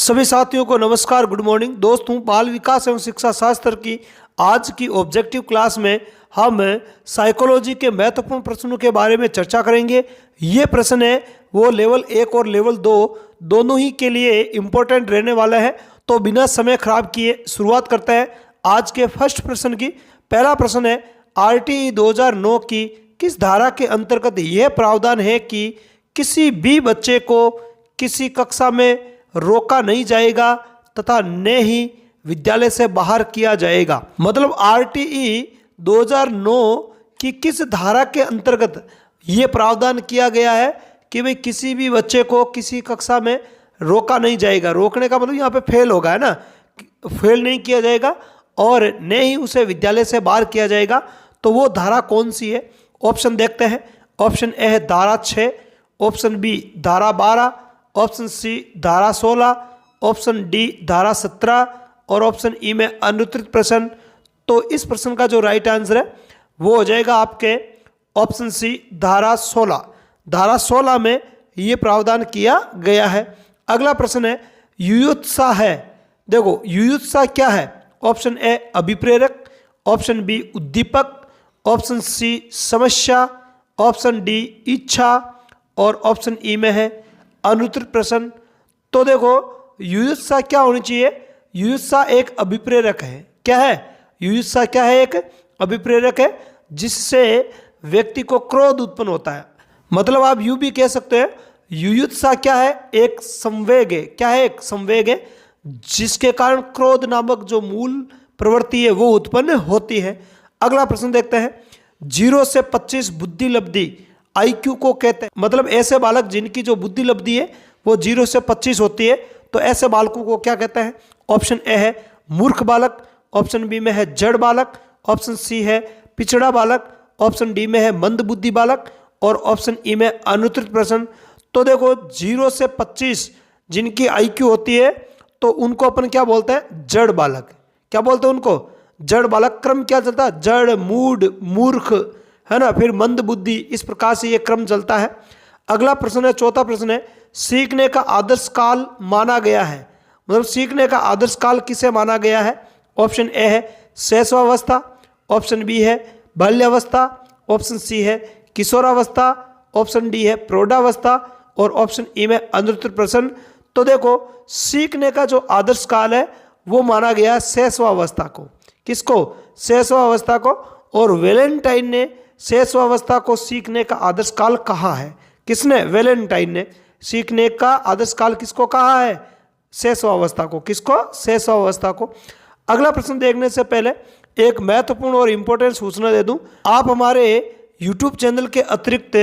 सभी साथियों को नमस्कार, गुड मॉर्निंग। दोस्तों, बाल विकास एवं शिक्षा शास्त्र की आज की ऑब्जेक्टिव क्लास में हम साइकोलॉजी के महत्वपूर्ण प्रश्नों के बारे में चर्चा करेंगे। ये प्रश्न है वो लेवल 1 और लेवल 2 दोनों ही के लिए इम्पोर्टेंट रहने वाला है। तो बिना समय खराब किए शुरुआत करते हैं आज के फर्स्ट प्रश्न की। पहला प्रश्न है, RTE 2009 की किस धारा के अंतर्गत यह प्रावधान है कि किसी भी बच्चे को किसी कक्षा में रोका नहीं जाएगा तथा न ही विद्यालय से बाहर किया जाएगा। मतलब RTE 2009 की किस धारा के अंतर्गत ये प्रावधान किया गया है कि भाई किसी भी बच्चे को किसी कक्षा में रोका नहीं जाएगा। रोकने का मतलब यहाँ पे फेल होगा, है ना, फेल नहीं किया जाएगा और न ही उसे विद्यालय से बाहर किया जाएगा। तो वो धारा कौन सी है? ऑप्शन देखते हैं। ऑप्शन ए है धारा 6, ऑप्शन बी धारा 12, ऑप्शन सी धारा 16, ऑप्शन डी धारा 17 और ऑप्शन ई में अनुत्तरित प्रश्न। तो इस प्रश्न का जो राइट आंसर है वो हो जाएगा आपके ऑप्शन सी धारा 16। धारा 16 में ये प्रावधान किया गया है। अगला प्रश्न है, युयुत्सा है। देखो युयुत्सा क्या है? ऑप्शन ए अभिप्रेरक, ऑप्शन बी उद्दीपक, ऑप्शन सी समस्या, ऑप्शन डी इच्छा और ऑप्शन ई में है अनुत्तरित प्रश्न। तो देखो युयुत्सा क्या होनी चाहिए? युयुत्सा एक अभिप्रेरक है। क्या है? युयुत्सा क्या है? एक अभिप्रेरक है जिससे व्यक्ति को क्रोध उत्पन्न होता है। मतलब आप यूं भी कह सकते हैं युयुत्सा क्या है? एक संवेग है। क्या है? एक संवेग है जिसके कारण क्रोध नामक जो मूल प्रवृत्ति है वो उत्पन्न होती है। अगला प्रश्न देखते हैं, 0 से 25 बुद्धि लब्धि IQ को कहते हैं। मतलब ऐसे बालक जिनकी जो बुद्धि लब्धि है वो 0 से 25 होती है, तो ऐसे बालकों को क्या कहते हैं? ऑप्शन ए है मूर्ख बालक, ऑप्शन बी में है जड़ बालक, ऑप्शन सी है पिछड़ा बालक, ऑप्शन डी में है मंद बुद्धि बालक और ऑप्शन ई में अनुत्तरित प्रश्न। तो देखो 0 से 25 जिनकी IQ होती है तो उनको अपन क्या बोलते हैं? जड़ बालक। क्या बोलते हैं उनको? जड़ बालक। क्रम क्या चलता है? जड़, मूढ़, मूर्ख, है ना, फिर मंद बुद्धि, इस प्रकार से ये क्रम चलता है। अगला प्रश्न है, चौथा प्रश्न है, सीखने का आदर्श काल माना गया है। मतलब सीखने का आदर्श काल किसे माना गया है? ऑप्शन ए है शैशवावस्था, ऑप्शन बी है बाल्यावस्था, ऑप्शन सी है किशोरावस्था, ऑप्शन डी है प्रौढ़ावस्था और ऑप्शन ई में अनुत्तरित प्रश्न। तो देखो सीखने का जो आदर्श काल है वो माना गया है शैशवावस्था को। किसको? शैशवावस्था को। और वैलेंटाइन ने शैशवावस्था को सीखने का आदर्श काल कहा है। किसने? वैलेंटाइन ने। सीखने का आदर्श काल किसको कहा है? शैशवावस्था को। किसको? शैशवावस्था को। अगला प्रश्न देखने से पहले एक महत्वपूर्ण और इंपॉर्टेंट सूचना दे दूं। आप हमारे यूट्यूब चैनल के अतिरिक्त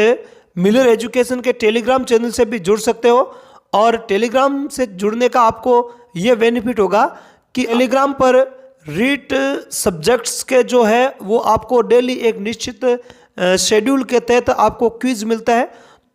मिलर एजुकेशन के टेलीग्राम चैनल से भी जुड़ सकते हो और टेलीग्राम से जुड़ने का आपको ये बेनिफिट होगा कि टेलीग्राम पर रीट सब्जेक्ट्स के जो है वो आपको डेली एक निश्चित शेड्यूल के तहत आपको क्विज मिलता है।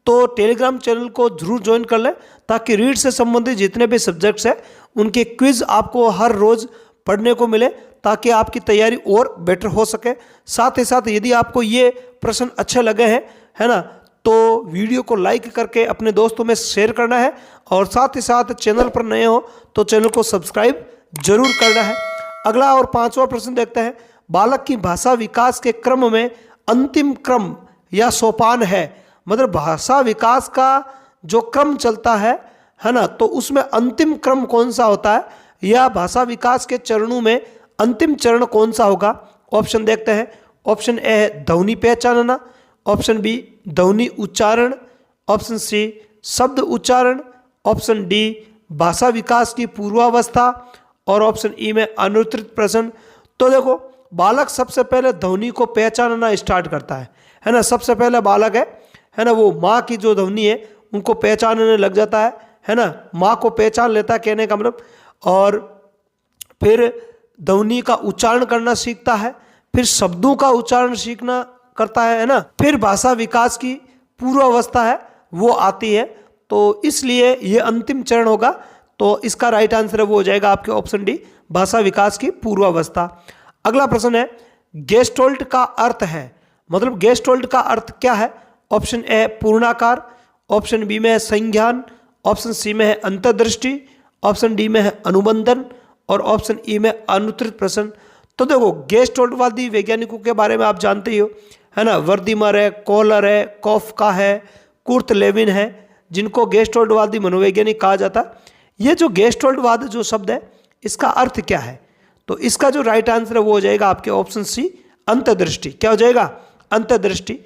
तो टेलीग्राम चैनल को जरूर ज्वाइन कर लें ताकि रीट से संबंधित जितने भी सब्जेक्ट्स हैं उनके क्विज आपको हर रोज़ पढ़ने को मिले ताकि आपकी तैयारी और बेटर हो सके। साथ ही साथ यदि आपको ये प्रश्न अच्छे लगे हैं, है ना, तो वीडियो को लाइक करके अपने दोस्तों में शेयर करना है और साथ ही साथ चैनल पर नए हो तो चैनल को सब्सक्राइब जरूर करना है। अगला और पांचवा प्रश्न देखते हैं, बालक की भाषा विकास के क्रम में अंतिम क्रम या सोपान है। मतलब भाषा विकास का जो क्रम चलता है ना, तो उसमें अंतिम क्रम कौन सा होता है या भाषा विकास के चरणों में अंतिम चरण कौन सा होगा? ऑप्शन देखते हैं। ऑप्शन ए है ध्वनि पहचानना, ऑप्शन बी ध्वनि उच्चारण, ऑप्शन सी शब्द उच्चारण, ऑप्शन डी भाषा विकास की पूर्वावस्था और ऑप्शन ई में अनुत्तरित प्रश्न। तो देखो बालक सबसे पहले ध्वनि को पहचानना स्टार्ट करता है ना। सबसे पहले बालक है ना, वो माँ की जो ध्वनि है उनको पहचानने लग जाता है ना, माँ को पहचान लेता है कहने का मतलब। और फिर ध्वनि का उच्चारण करना सीखता है, फिर शब्दों का उच्चारण सीखना करता है ना, फिर भाषा विकास की पूर्वावस्था है वो आती है। तो इसलिए ये अंतिम चरण होगा। तो इसका राइट आंसर वो हो जाएगा आपके ऑप्शन डी, भाषा विकास की पूर्वावस्था। अगला प्रश्न है, गेस्टोल्ट का अर्थ है। मतलब गेस्टोल्ट का अर्थ क्या है? ऑप्शन ए पूर्णाकार, ऑप्शन बी में है संज्ञान, ऑप्शन सी में है अंतर्दृष्टि, ऑप्शन डी में है अनुबंधन और ऑप्शन ई में अनुत्तरित प्रश्न। तो देखो गेस्टोल्टवादी वैज्ञानिकों के बारे में आप जानते ही हो, है ना, वर्दीमर है, कोहलर है, कॉफका है, कुर्ट लेविन है, जिनको गेस्टोल्टवादी मनोवैज्ञानिक कहा जाता है। ये जो गेस्टोल्टवाद जो शब्द है इसका अर्थ क्या है? तो इसका जो राइट आंसर है वो हो जाएगा आपके ऑप्शन सी अंतर्दृष्टि। क्या हो जाएगा? अंतर्दृष्टि।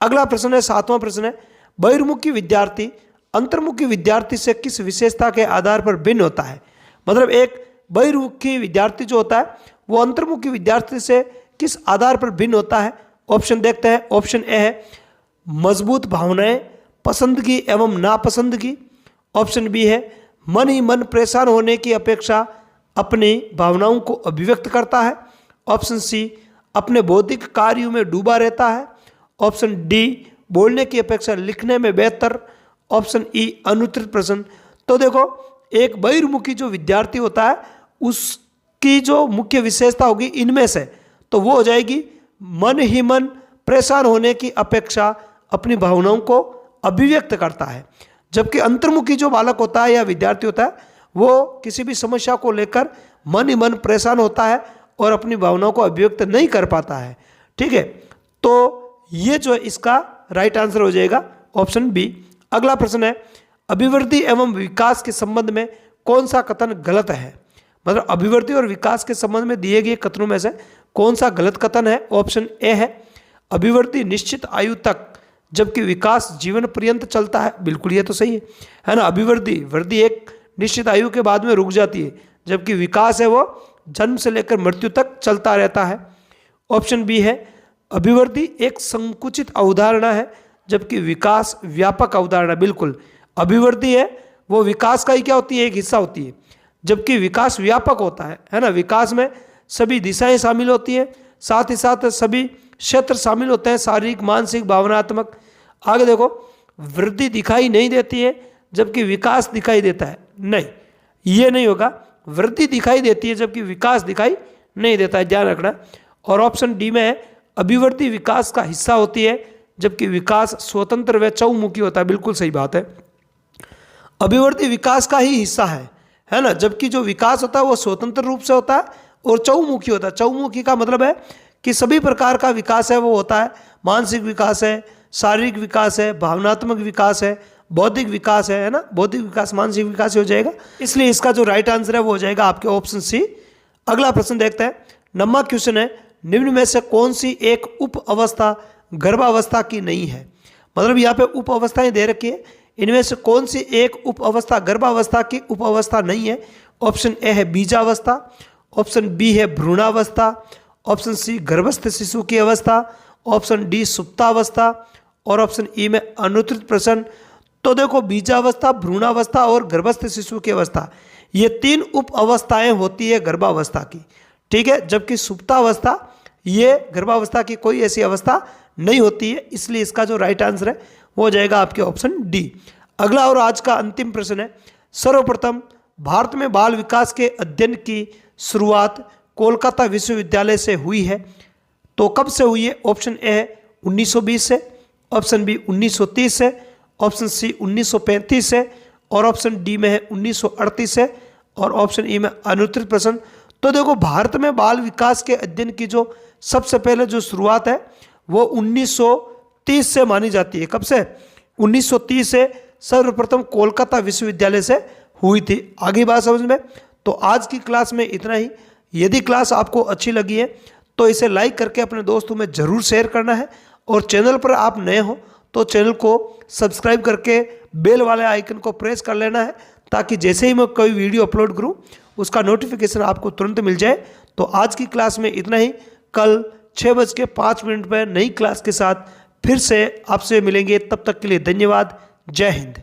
अगला प्रश्न है, 7वां प्रश्न है, बहिर्मुखी विद्यार्थी अंतर्मुखी विद्यार्थी से किस विशेषता के आधार पर भिन्न होता है? मतलब एक बहिर्मुखी विद्यार्थी जो होता है वो अंतर्मुखी विद्यार्थी से किस आधार पर भिन्न होता है? ऑप्शन देखते हैं। ऑप्शन ए है मजबूत भावनाएं, पसंदगी एवं नापसंदगी। ऑप्शन बी है मन ही मन परेशान होने की अपेक्षा अपनी भावनाओं को अभिव्यक्त करता है। ऑप्शन सी अपने बौद्धिक कार्यों में डूबा रहता है। ऑप्शन डी बोलने की अपेक्षा लिखने में बेहतर। ऑप्शन ई अनुत्तरित प्रश्न। तो देखो एक बहिर्मुखी जो विद्यार्थी होता है उसकी जो मुख्य विशेषता होगी इनमें से, तो वो हो जाएगी मन ही मन परेशान होने की अपेक्षा अपनी भावनाओं को अभिव्यक्त करता है। जबकि अंतर्मुखी जो बालक होता है या विद्यार्थी होता है वो किसी भी समस्या को लेकर मन ही मन परेशान होता है और अपनी भावनाओं को अभिव्यक्त नहीं कर पाता है। ठीक है, तो ये जो है इसका राइट आंसर हो जाएगा ऑप्शन बी। अगला प्रश्न है, अभिवृद्धि एवं विकास के संबंध में कौन सा कथन गलत है? मतलब अभिवृद्धि और विकास के संबंध में दिए गए कथनों में से कौन सा गलत कथन है? ऑप्शन ए है अभिवृद्धि निश्चित आयु तक जबकि विकास जीवन पर्यंत चलता है। बिल्कुल ये तो सही है ना। वृद्धि एक निश्चित आयु के बाद में रुक जाती है, जबकि विकास है वो जन्म से लेकर मृत्यु तक चलता रहता है। ऑप्शन बी है अभिवृद्धि एक संकुचित अवधारणा है जबकि विकास व्यापक अवधारणा। बिल्कुल अभिवृद्धि है वो विकास का ही क्या होती है? एक हिस्सा होती है, जबकि विकास व्यापक होता है ना। विकास में सभी दिशाएं शामिल होती हैं, साथ ही साथ सभी क्षेत्र शामिल होते हैं, शारीरिक, मानसिक, भावनात्मक। आगे देखो वृद्धि दिखाई नहीं देती है जबकि विकास दिखाई देता है। नहीं, ये नहीं होगा। वृद्धि दिखाई देती है जबकि विकास दिखाई नहीं देता है, ध्यान रखना। और ऑप्शन डी में है अभिवृद्धि विकास का हिस्सा होती है जबकि विकास स्वतंत्र व चहुमुखी होता है। बिल्कुल सही बात है, अभिवृद्धि विकास का ही हिस्सा है ना। जबकि जो विकास होता है वो स्वतंत्र रूप से होता है और चहुमुखी होता है। चहुमुखी का मतलब है कि सभी प्रकार का विकास है वो होता है, मानसिक विकास है, शारीरिक विकास है, भावनात्मक विकास है, बौद्धिक विकास है ना। बौद्धिक विकास मानसिक विकास हो जाएगा, इसलिए इसका जो राइट आंसर है वो हो जाएगा आपके ऑप्शन सी। अगला प्रश्न देखते हैं, नंबर क्वेश्चन है, निम्न में से कौन सी एक उप अवस्था गर्भावस्था की नहीं है? मतलब यहाँ पे उप अवस्थाएं दे रखी है, इनमें से कौन सी एक उप अवस्था गर्भावस्था की उप अवस्था नहीं है? ऑप्शन ए है बीजावस्था, ऑप्शन बी है भ्रूणावस्था, ऑप्शन सी गर्भस्थ शिशु की अवस्था, ऑप्शन डी सुप्तावस्था और ऑप्शन ई में अनुत्तरित प्रश्न। तो देखो बीजावस्था, भ्रूणावस्था और गर्भस्थ शिशु की अवस्था, ये 3 उप अवस्थाएं होती है गर्भावस्था की। ठीक है, जबकि सुप्तावस्था ये गर्भावस्था की कोई ऐसी अवस्था नहीं होती है, इसलिए इसका जो राइट आंसर है वो हो जाएगा आपके ऑप्शन डी। अगला और आज का अंतिम प्रश्न है, सर्वप्रथम भारत में बाल विकास के अध्ययन की शुरुआत कोलकाता विश्वविद्यालय से हुई है, तो कब से हुई है? ऑप्शन ए है 1920 से, ऑप्शन बी 1930 से, ऑप्शन सी 1935 से और ऑप्शन डी में है 1938 से और ऑप्शन ई में अनुत्तरित प्रश्न। तो देखो भारत में बाल विकास के अध्ययन की जो सबसे पहले जो शुरुआत है वो 1930 से मानी जाती है। कब से? 1930 से सर्वप्रथम कोलकाता विश्वविद्यालय से हुई थी। आगे बात समझ में? तो आज की क्लास में इतना ही। यदि क्लास आपको अच्छी लगी है तो इसे लाइक करके अपने दोस्तों में ज़रूर शेयर करना है और चैनल पर आप नए हो तो चैनल को सब्सक्राइब करके बेल वाले आइकन को प्रेस कर लेना है, ताकि जैसे ही मैं कोई वीडियो अपलोड करूं उसका नोटिफिकेशन आपको तुरंत मिल जाए। तो आज की क्लास में इतना ही। कल 6:05 पर नई क्लास के साथ फिर से आपसे मिलेंगे। तब तक के लिए धन्यवाद। जय हिंद।